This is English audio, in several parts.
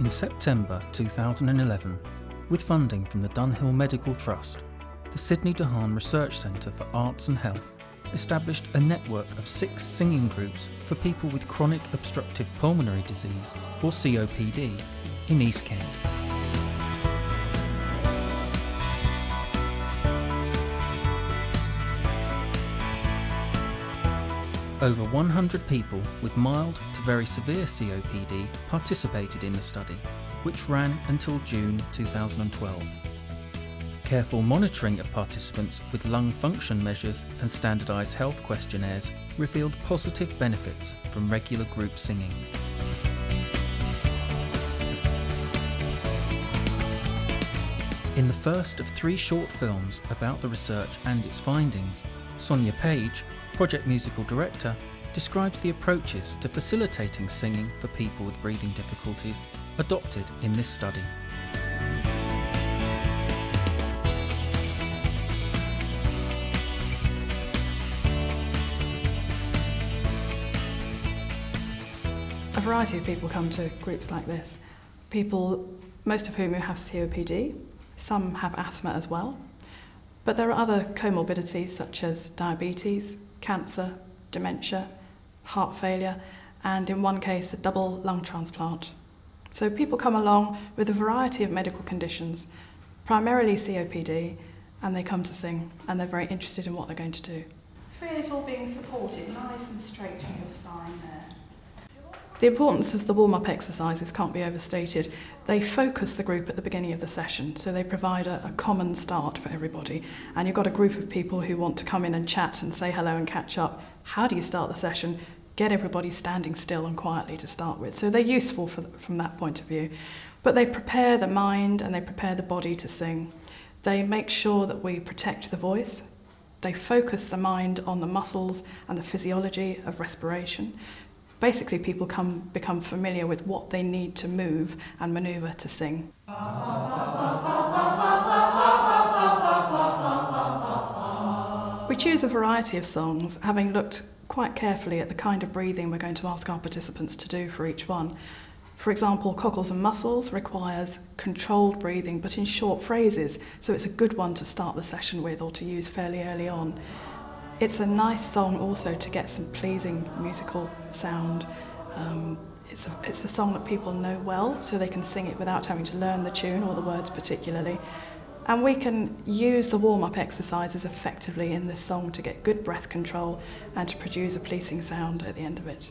In September 2011, with funding from the Dunhill Medical Trust, the Sydney Dehaan Research Centre for Arts and Health established a network of 6 singing groups for people with chronic obstructive pulmonary disease, or COPD, in East Kent. Over 100 people with mild to very severe COPD participated in the study, which ran until June 2012. Careful monitoring of participants with lung function measures and standardised health questionnaires revealed positive benefits from regular group singing. In the first of 3 short films about the research and its findings, Sonia, Project Musical Director, describes the approaches to facilitating singing for people with breathing difficulties adopted in this study. A variety of people come to groups like this. People, most of whom have COPD, some have asthma as well, but there are other comorbidities such as diabetes, cancer, dementia, heart failure, and in one case a double lung transplant. So people come along with a variety of medical conditions, primarily COPD, and they come to sing, and they're very interested in what they're going to do. Feel it all being supported, nice and straight from your spine there. The importance of the warm-up exercises can't be overstated. They focus the group at the beginning of the session, so they provide a common start for everybody. And you've got a group of people who want to come in and chat and say hello and catch up. How do you start the session? Get everybody standing still and quietly to start with. So they're useful from that point of view. But they prepare the mind and they prepare the body to sing. They make sure that we protect the voice. They focus the mind on the muscles and the physiology of respiration. Basically, people become familiar with what they need to move and manoeuvre to sing. We choose a variety of songs, having looked quite carefully at the kind of breathing we're going to ask our participants to do for each one. For example, Cockles and Mussels requires controlled breathing, but in short phrases, so it's a good one to start the session with or to use fairly early on. It's a nice song also to get some pleasing musical sound. It's a song that people know well, so they can sing it without having to learn the tune or the words particularly. And we can use the warm-up exercises effectively in this song to get good breath control and to produce a pleasing sound at the end of it.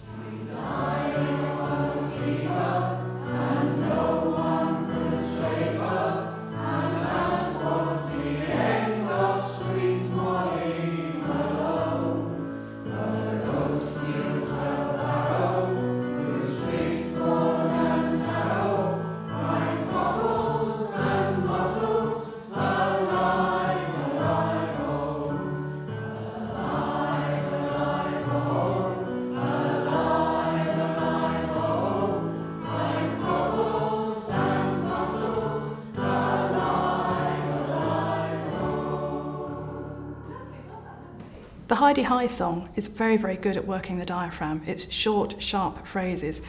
The Hi-de-Hi song is very, very good at working the diaphragm. It's short, sharp phrases.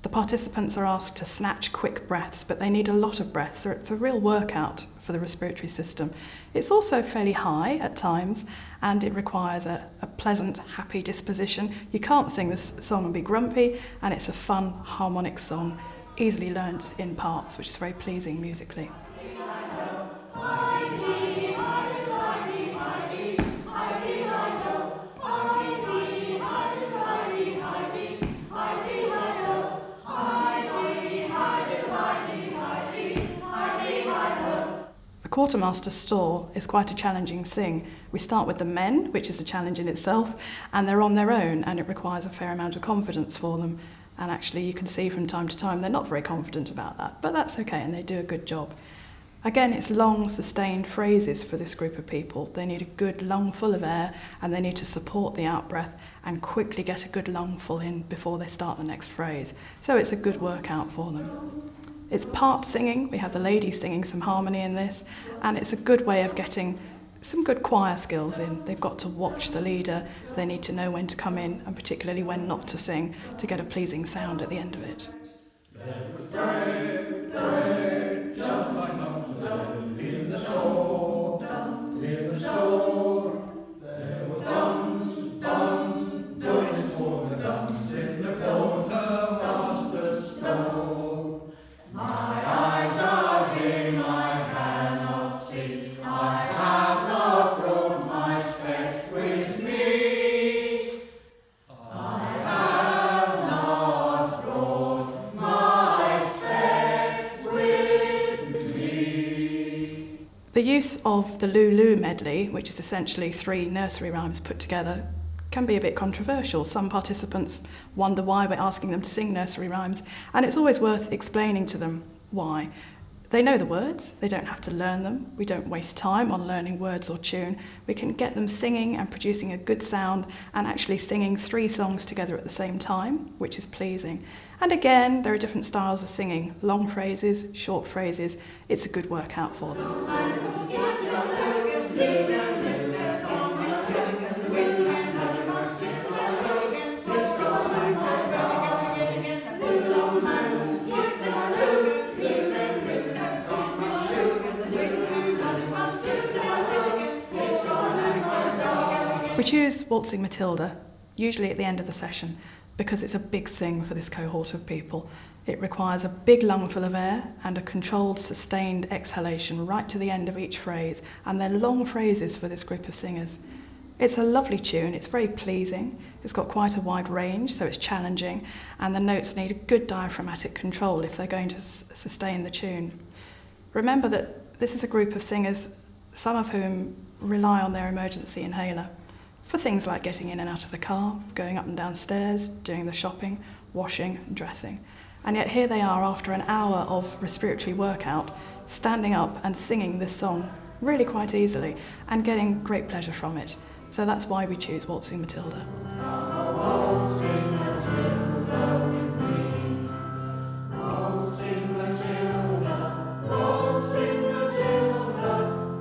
The participants are asked to snatch quick breaths, but they need a lot of breath, so it's a real workout for the respiratory system. It's also fairly high at times, and it requires a pleasant, happy disposition. You can't sing this song and be grumpy, and it's a fun, harmonic song, easily learnt in parts, which is very pleasing musically. The Quartermaster's Store is quite a challenging sing. We start with the men, which is a challenge in itself, and they're on their own, and it requires a fair amount of confidence for them. And actually you can see from time to time they're not very confident about that, but that's okay, and they do a good job. Again, it's long, sustained phrases for this group of people. They need a good lung full of air, and they need to support the out-breath and quickly get a good lung full in before they start the next phrase. So it's a good workout for them. It's part singing. We have the ladies singing some harmony in this, and it's a good way of getting some good choir skills in. They've got to watch the leader. They need to know when to come in, and particularly when not to sing, to get a pleasing sound at the end of it. There was bread, bread, just like Mum's bread, in the store, in the store. There were buns, buns, doings for the guns, in the quartermaster's store. My eyes are dim, I cannot see, I have not brought my specs with me. I have not brought my specs with me. The use of the Lulu medley, which is essentially 3 nursery rhymes put together, can be a bit controversial. Some participants wonder why we're asking them to sing nursery rhymes, and it's always worth explaining to them why. They know the words, they don't have to learn them. We don't waste time on learning words or tune. We can get them singing and producing a good sound and actually singing 3 songs together at the same time, which is pleasing. And again, there are different styles of singing, long phrases, short phrases. It's a good workout for them. We choose Waltzing Matilda, usually at the end of the session, because it's a big sing for this cohort of people. It requires a big lungful of air and a controlled, sustained exhalation right to the end of each phrase, and they're long phrases for this group of singers. It's a lovely tune, it's very pleasing, it's got quite a wide range, so it's challenging, and the notes need a good diaphragmatic control if they're going to sustain the tune. Remember that this is a group of singers, some of whom rely on their emergency inhaler for things like getting in and out of the car, going up and down stairs, doing the shopping, washing and dressing. And yet here they are after an hour of respiratory workout, standing up and singing this song really quite easily and getting great pleasure from it. So that's why we choose Waltzing Matilda. Waltzing Matilda with me. Waltzing Matilda, waltzing Matilda.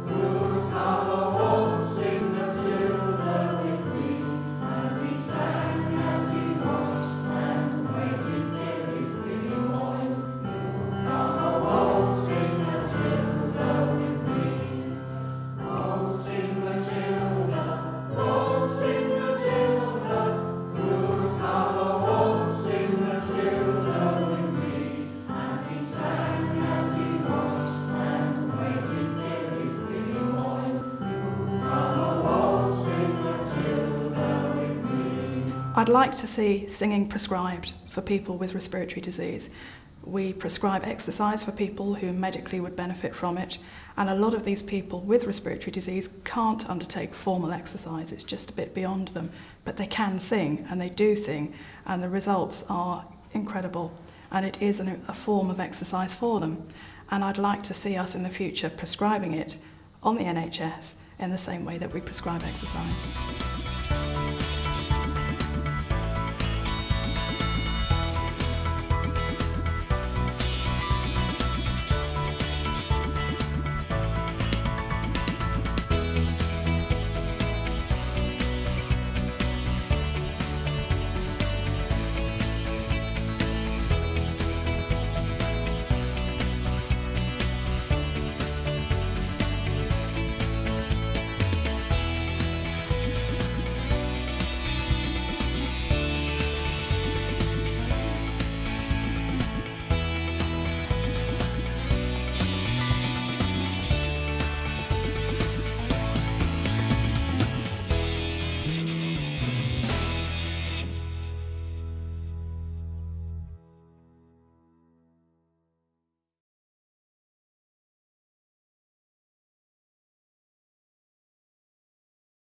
Who'll come a waltzing Matilda with me? As he sang, as he washed, and waited till his really warm. Who'll come a waltzing Matilda with me? Waltzing Matilda, waltzing Matilda. Who'll come a waltzing Matilda with me? And he sang as he washed, and waited till his really warm. Who'll come a waltzing Matilda with me? I'd like to see singing prescribed for people with respiratory disease. We prescribe exercise for people who medically would benefit from it, and a lot of these people with respiratory disease can't undertake formal exercise, it's just a bit beyond them, but they can sing, and they do sing, and the results are incredible, and it is a form of exercise for them. And I'd like to see us in the future prescribing it on the NHS in the same way that we prescribe exercise.